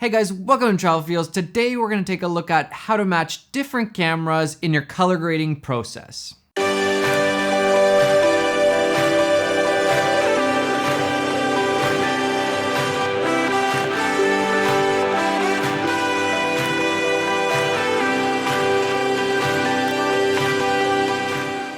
Hey guys, welcome to Travel Feels. Today we're going to take a look at how to match different cameras in your color grading process.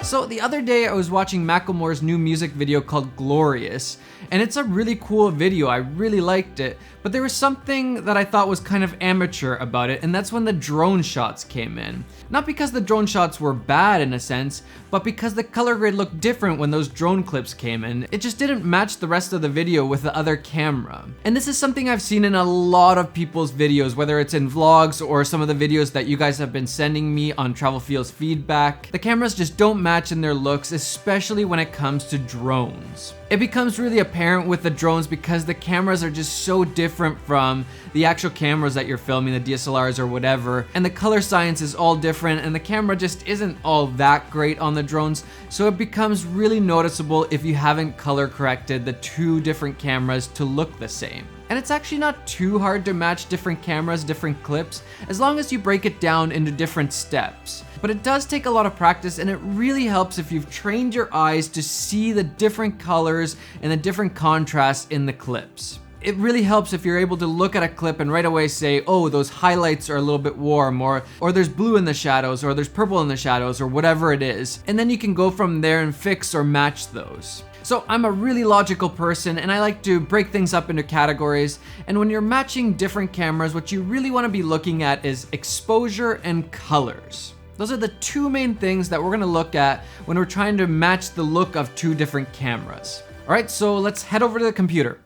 So the other day I was watching Macklemore's new music video called Glorious, and it's a really cool video. I really liked it, but there was something that I thought was kind of amateur about it, and that's when the drone shots came in. Not because the drone shots were bad in a sense, but because the color grade looked different when those drone clips came in. It just didn't match the rest of the video with the other camera. And this is something I've seen in a lot of people's videos, whether it's in vlogs or some of the videos that you guys have been sending me on Travel Feels feedback. The cameras just don't match in their looks, especially when it comes to drones. It becomes really apparent with the drones because the cameras are just so different from the actual cameras that you're filming, the DSLRs or whatever, and the color science is all different and the camera just isn't all that great on the drones, so it becomes really noticeable if you haven't color corrected the two different cameras to look the same. And it's actually not too hard to match different cameras, different clips, as long as you break it down into different steps. But it does take a lot of practice, and it really helps if you've trained your eyes to see the different colors and the different contrasts in the clips. It really helps if you're able to look at a clip and right away say, oh, those highlights are a little bit warm, or there's blue in the shadows, or there's purple in the shadows, or whatever it is. And then you can go from there and fix or match those. So I'm a really logical person and I like to break things up into categories, and when you're matching different cameras, what you really want to be looking at is exposure and colors. Those are the two main things that we're going to look at when we're trying to match the look of two different cameras. Alright, so let's head over to the computer.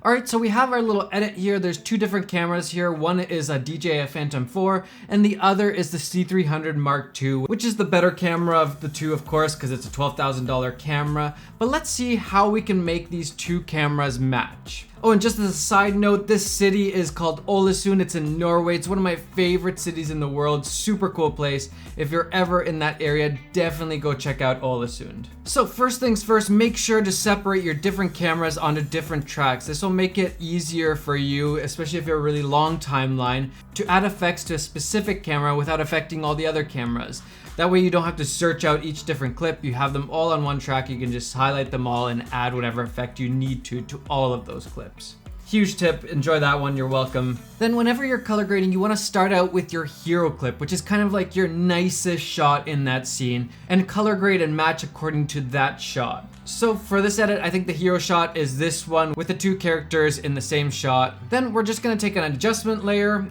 Alright, so we have our little edit here. There's two different cameras here. One is a DJI Phantom 4 and the other is the C300 Mark II, which is the better camera of the two, of course, because it's a $12,000 camera. But let's see how we can make these two cameras match. Oh, and just as a side note, this city is called Ålesund. It's in Norway. It's one of my favorite cities in the world. Super cool place. If you're ever in that area, definitely go check out Ålesund. So first things first, make sure to separate your different cameras onto different tracks. This will make it easier for you, especially if you have a really long timeline, to add effects to a specific camera without affecting all the other cameras. That way you don't have to search out each different clip. You have them all on one track. You can just highlight them all and add whatever effect you need to all of those clips. Huge tip, enjoy that one, you're welcome. Then whenever you're color grading, you want to start out with your hero clip, which is kind of like your nicest shot in that scene, and color grade and match according to that shot. So for this edit, I think the hero shot is this one with the two characters in the same shot. Then we're just going to take an adjustment layer.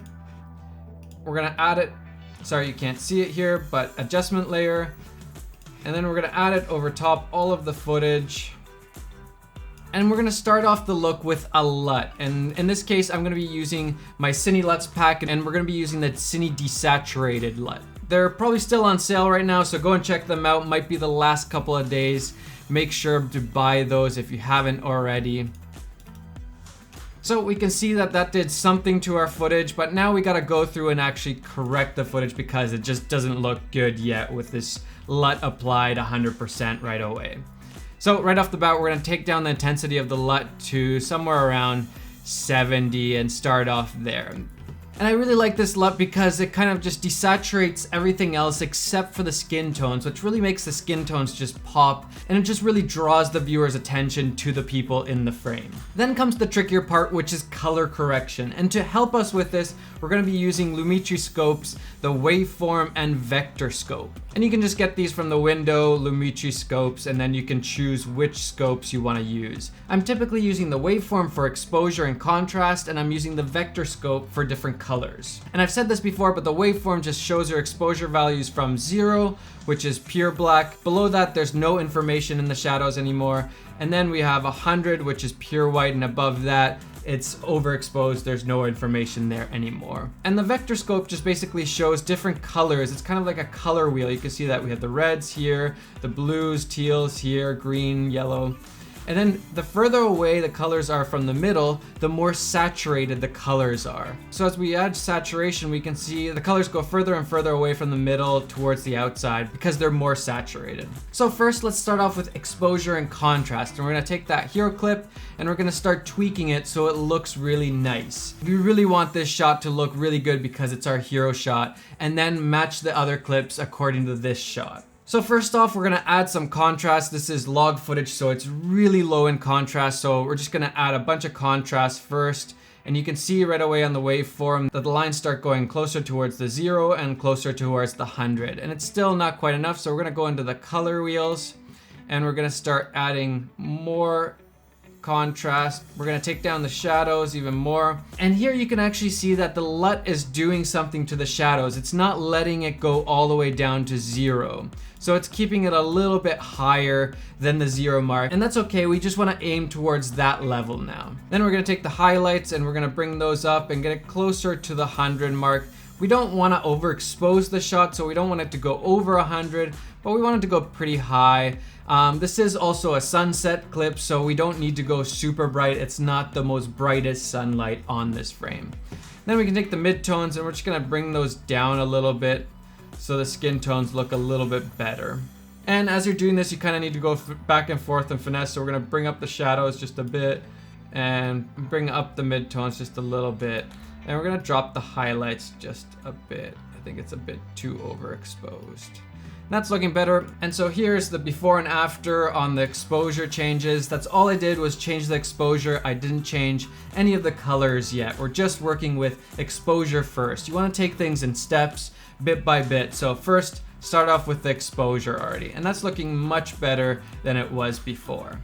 We're going to add it. Sorry, you can't see it here, but adjustment layer. And then we're gonna add it over top all of the footage. And we're gonna start off the look with a LUT. And in this case, I'm gonna be using my Cine LUTs pack, and we're gonna be using the Cine Desaturated LUT. They're probably still on sale right now, so go and check them out. Might be the last couple of days. Make sure to buy those if you haven't already. So we can see that that did something to our footage, but now we gotta go through and actually correct the footage because it just doesn't look good yet with this LUT applied 100% right away. So right off the bat, we're gonna take down the intensity of the LUT to somewhere around 70 and start off there. And I really like this LUT because it kind of just desaturates everything else except for the skin tones, which really makes the skin tones just pop, and it just really draws the viewer's attention to the people in the frame. Then comes the trickier part, which is color correction. And to help us with this, we're going to be using Lumetri scopes, the waveform and vector scope. And you can just get these from the window, Lumetri scopes, and then you can choose which scopes you want to use. I'm typically using the waveform for exposure and contrast, and I'm using the vector scope for different colors. And I've said this before, but the waveform just shows your exposure values from 0, which is pure black. Below that, there's no information in the shadows anymore. And then we have 100, which is pure white, and above that, it's overexposed, there's no information there anymore. And the vector scope just basically shows different colors. It's kind of like a color wheel. You can see that we have the reds here, the blues, teals here, green, yellow. And then the further away the colors are from the middle, the more saturated the colors are. So as we add saturation, we can see the colors go further and further away from the middle towards the outside because they're more saturated. So first, let's start off with exposure and contrast. And we're gonna take that hero clip and we're gonna start tweaking it so it looks really nice. We really want this shot to look really good because it's our hero shot, and then match the other clips according to this shot. So first off, we're gonna add some contrast. This is log footage, so it's really low in contrast. So we're just gonna add a bunch of contrast first. And you can see right away on the waveform that the lines start going closer towards the 0 and closer towards the 100. And it's still not quite enough, so we're gonna go into the color wheels and we're gonna start adding more contrast. We're gonna take down the shadows even more. And here you can actually see that the LUT is doing something to the shadows. It's not letting it go all the way down to 0. So it's keeping it a little bit higher than the 0 mark. And that's okay, we just wanna aim towards that level now. Then we're gonna take the highlights and we're gonna bring those up and get it closer to the 100 mark. We don't wanna overexpose the shot, so we don't want it to go over 100, but we want it to go pretty high. This is also a sunset clip, so we don't need to go super bright. It's not the most brightest sunlight on this frame. Then we can take the midtones and we're just gonna bring those down a little bit so the skin tones look a little bit better. And as you're doing this, you kind of need to go back and forth and finesse. So we're gonna bring up the shadows just a bit and bring up the midtones just a little bit. And we're gonna drop the highlights just a bit. I think it's a bit too overexposed. That's looking better. And so here's the before and after on the exposure changes. That's all I did was change the exposure. I didn't change any of the colors yet. We're just working with exposure first. You want to take things in steps, bit by bit. So first, start off with the exposure already. And that's looking much better than it was before.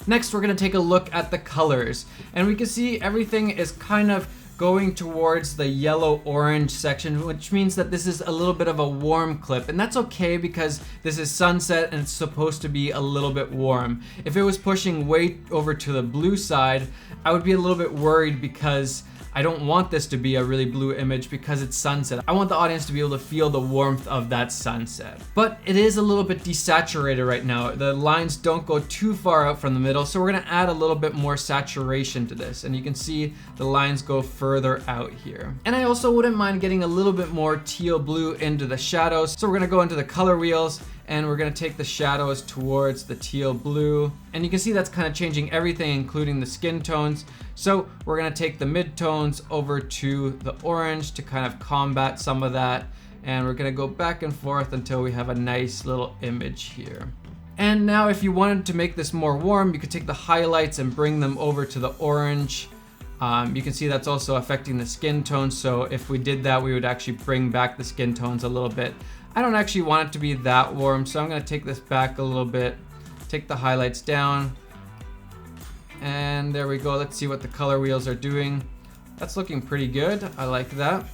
Next, we're gonna take a look at the colors. And we can see everything is kind of going towards the yellow-orange section, which means that this is a little bit of a warm clip. And that's okay because this is sunset and it's supposed to be a little bit warm. If it was pushing way over to the blue side, I would be a little bit worried because I don't want this to be a really blue image because it's sunset. I want the audience to be able to feel the warmth of that sunset. But it is a little bit desaturated right now. The lines don't go too far out from the middle, so we're gonna add a little bit more saturation to this. And you can see the lines go further out here. And I also wouldn't mind getting a little bit more teal blue into the shadows. So we're gonna go into the color wheels and we're gonna take the shadows towards the teal blue. And you can see that's kind of changing everything, including the skin tones. So we're gonna take the midtones over to the orange to kind of combat some of that. And we're gonna go back and forth until we have a nice little image here. And now if you wanted to make this more warm, you could take the highlights and bring them over to the orange. You can see that's also affecting the skin tones. So if we did that, we would actually bring back the skin tones a little bit. I don't actually want it to be that warm, so I'm gonna take this back a little bit, take the highlights down, and there we go. Let's see what the color wheels are doing. That's looking pretty good. I like that.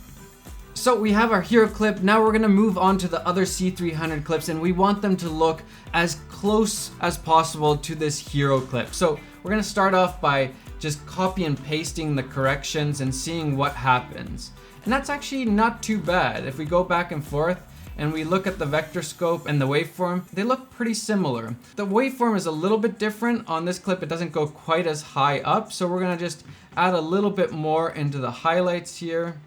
So we have our hero clip. Now we're gonna move on to the other C300 clips, and we want them to look as close as possible to this hero clip. So we're gonna start off by just copy and pasting the corrections and seeing what happens. And that's actually not too bad. If we go back and forth, and we look at the vector scope and the waveform, they look pretty similar. The waveform is a little bit different. On this clip, it doesn't go quite as high up, so we're gonna just add a little bit more into the highlights here.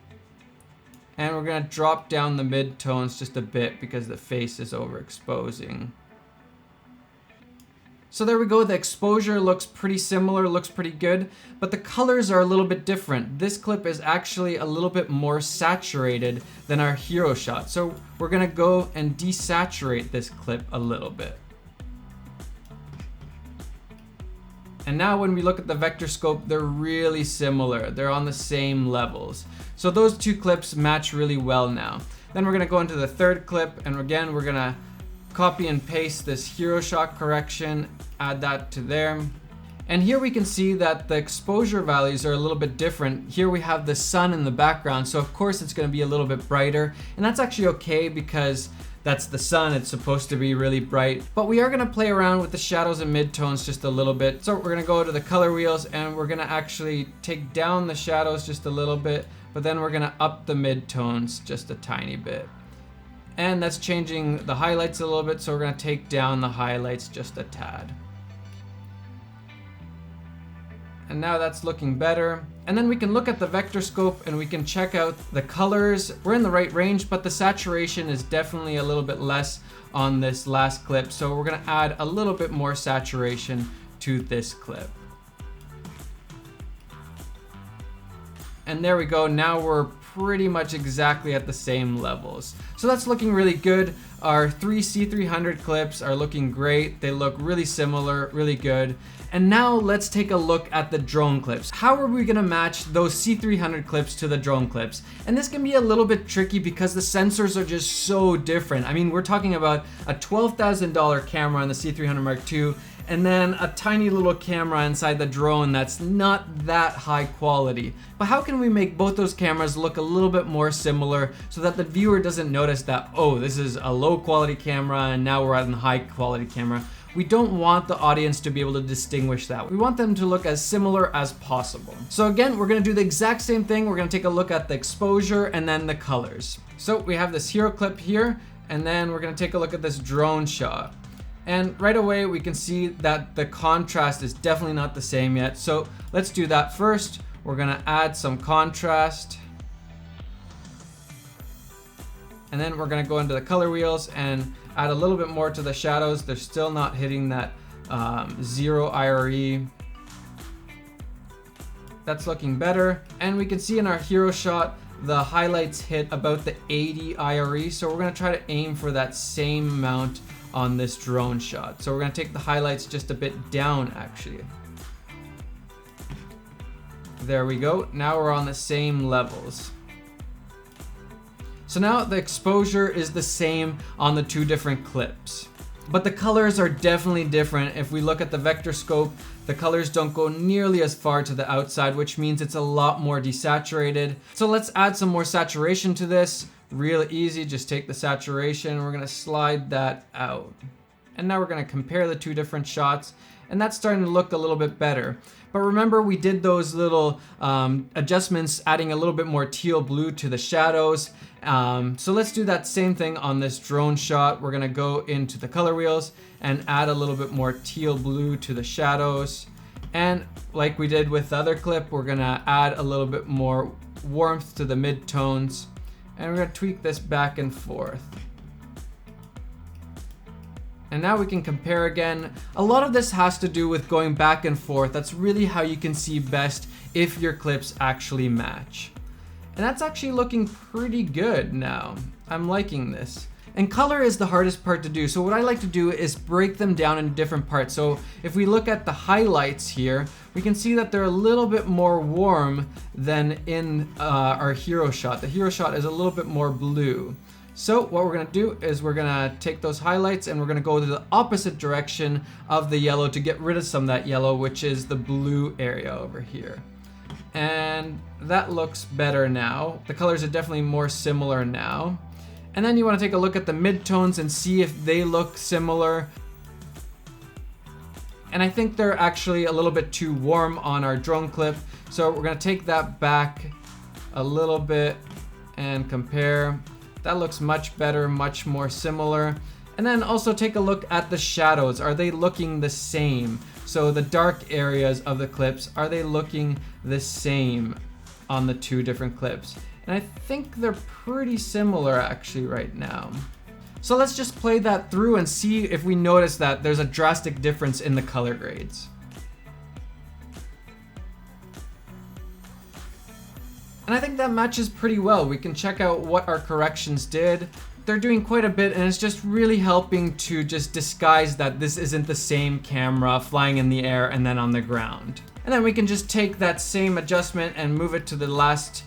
And we're gonna drop down the midtones just a bit because the face is overexposing. So there we go, the exposure looks pretty similar, looks pretty good, but the colors are a little bit different. This clip is actually a little bit more saturated than our hero shot. So we're gonna go and desaturate this clip a little bit. And now when we look at the vector scope, they're really similar. They're on the same levels. So those two clips match really well now. Then we're gonna go into the third clip, and again, we're gonna copy and paste this hero shot correction, add that to there. And here we can see that the exposure values are a little bit different. Here we have the sun in the background, so of course it's gonna be a little bit brighter, and that's actually okay because that's the sun, it's supposed to be really bright. But we are gonna play around with the shadows and midtones just a little bit. So we're gonna go to the color wheels and we're gonna actually take down the shadows just a little bit, but then we're gonna up the midtones just a tiny bit. And that's changing the highlights a little bit, so we're gonna take down the highlights just a tad. And now that's looking better. And then we can look at the vector scope and we can check out the colors. We're in the right range, but the saturation is definitely a little bit less on this last clip. So we're gonna add a little bit more saturation to this clip. And there we go, now we're pretty much exactly at the same levels. So that's looking really good. Our 3 C300 clips are looking great. They look really similar, really good. And now let's take a look at the drone clips. How are we gonna match those C300 clips to the drone clips? And this can be a little bit tricky because the sensors are just so different. I mean, we're talking about a $12,000 camera on the C300 Mark II, and then a tiny little camera inside the drone that's not that high quality. But how can we make both those cameras look a little bit more similar so that the viewer doesn't notice that, oh, this is a low quality camera and now we're on a high quality camera? We don't want the audience to be able to distinguish that. We want them to look as similar as possible. So again, we're gonna do the exact same thing. We're gonna take a look at the exposure and then the colors. So we have this hero clip here, and then we're gonna take a look at this drone shot. And right away we can see that the contrast is definitely not the same yet. So let's do that first. We're gonna add some contrast. And then we're gonna go into the color wheels and add a little bit more to the shadows. They're still not hitting that 0 IRE. That's looking better. And we can see in our hero shot, the highlights hit about the 80 IRE. So we're gonna try to aim for that same amount on this drone shot. So we're gonna take the highlights just a bit down actually. There we go. Now we're on the same levels. So now the exposure is the same on the two different clips. But the colors are definitely different. If we look at the vector scope, the colors don't go nearly as far to the outside, which means it's a lot more desaturated. So let's add some more saturation to this. Real easy, just take the saturation and we're gonna slide that out. And now we're gonna compare the two different shots, and that's starting to look a little bit better. But remember, we did those little adjustments, adding a little bit more teal blue to the shadows. So let's do that same thing on this drone shot. We're gonna go into the color wheels and add a little bit more teal blue to the shadows. And like we did with the other clip, we're gonna add a little bit more warmth to the mid-tones. And we're gonna tweak this back and forth. And now we can compare again. A lot of this has to do with going back and forth. That's really how you can see best if your clips actually match. And that's actually looking pretty good now. I'm liking this. And color is the hardest part to do. So what I like to do is break them down into different parts. So if we look at the highlights here, we can see that they're a little bit more warm than in our hero shot. The hero shot is a little bit more blue. So what we're gonna do is we're gonna take those highlights and we're gonna go to the opposite direction of the yellow to get rid of some of that yellow, which is the blue area over here. And that looks better now. The colors are definitely more similar now. And then you wanna take a look at the midtones and see if they look similar. And I think they're actually a little bit too warm on our drone clip. So we're gonna take that back a little bit and compare. That looks much better, much more similar. And then also take a look at the shadows. Are they looking the same? So the dark areas of the clips, are they looking the same on the two different clips? And I think they're pretty similar actually right now. So let's just play that through and see if we notice that there's a drastic difference in the color grades. And I think that matches pretty well. We can check out what our corrections did. They're doing quite a bit, and it's just really helping to just disguise that this isn't the same camera flying in the air and then on the ground. And then we can just take that same adjustment and move it to the last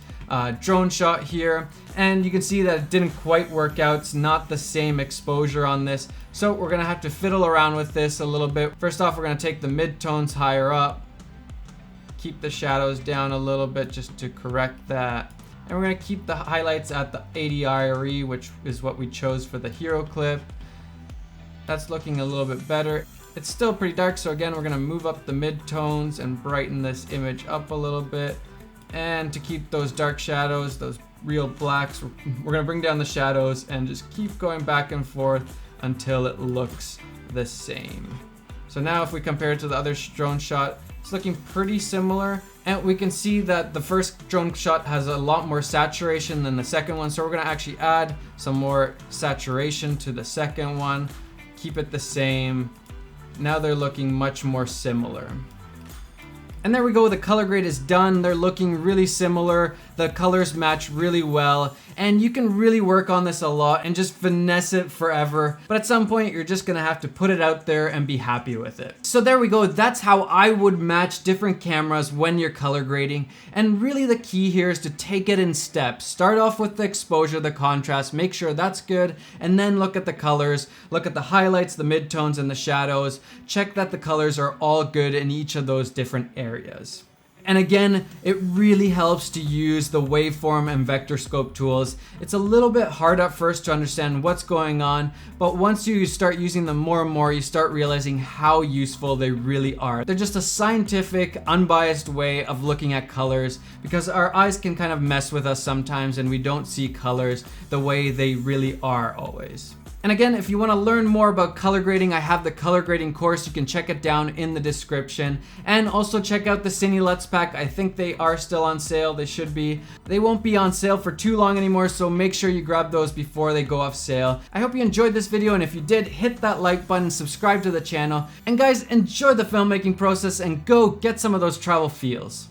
drone shot here. And you can see that it didn't quite work out. It's not the same exposure on this. So we're gonna have to fiddle around with this a little bit. First off, we're gonna take the midtones higher up. Keep the shadows down a little bit just to correct that. And we're gonna keep the highlights at the 80 IRE, which is what we chose for the hero clip. That's looking a little bit better. It's still pretty dark, so again, we're gonna move up the midtones and brighten this image up a little bit. And to keep those dark shadows, those real blacks, we're gonna bring down the shadows and just keep going back and forth until it looks the same. So now if we compare it to the other drone shot, It's looking pretty similar. And we can see that the first drone shot has a lot more saturation than the second one. So we're gonna actually add some more saturation to the second one. Keep it the same. Now they're looking much more similar. And there we go, the color grade is done. They're looking really similar. The colors match really well. And you can really work on this a lot and just finesse it forever. But at some point, you're just gonna have to put it out there and be happy with it. So there we go, that's how I would match different cameras when you're color grading. And really the key here is to take it in steps. Start off with the exposure, the contrast, make sure that's good, and then look at the colors, look at the highlights, the midtones, and the shadows. Check that the colors are all good in each of those different areas. And again, it really helps to use the waveform and vector scope tools. It's a little bit hard at first to understand what's going on, but once you start using them more and more, you start realizing how useful they really are. They're just a scientific, unbiased way of looking at colors, because our eyes can kind of mess with us sometimes and we don't see colors the way they really are always. And again, if you want to learn more about color grading, I have the color grading course. You can check it down in the description. And also check out the Cine Let's Pack. I think they are still on sale. They should be. They won't be on sale for too long anymore, so make sure you grab those before they go off sale. I hope you enjoyed this video, and if you did, hit that like button, subscribe to the channel. And guys, enjoy the filmmaking process and go get some of those travel feels.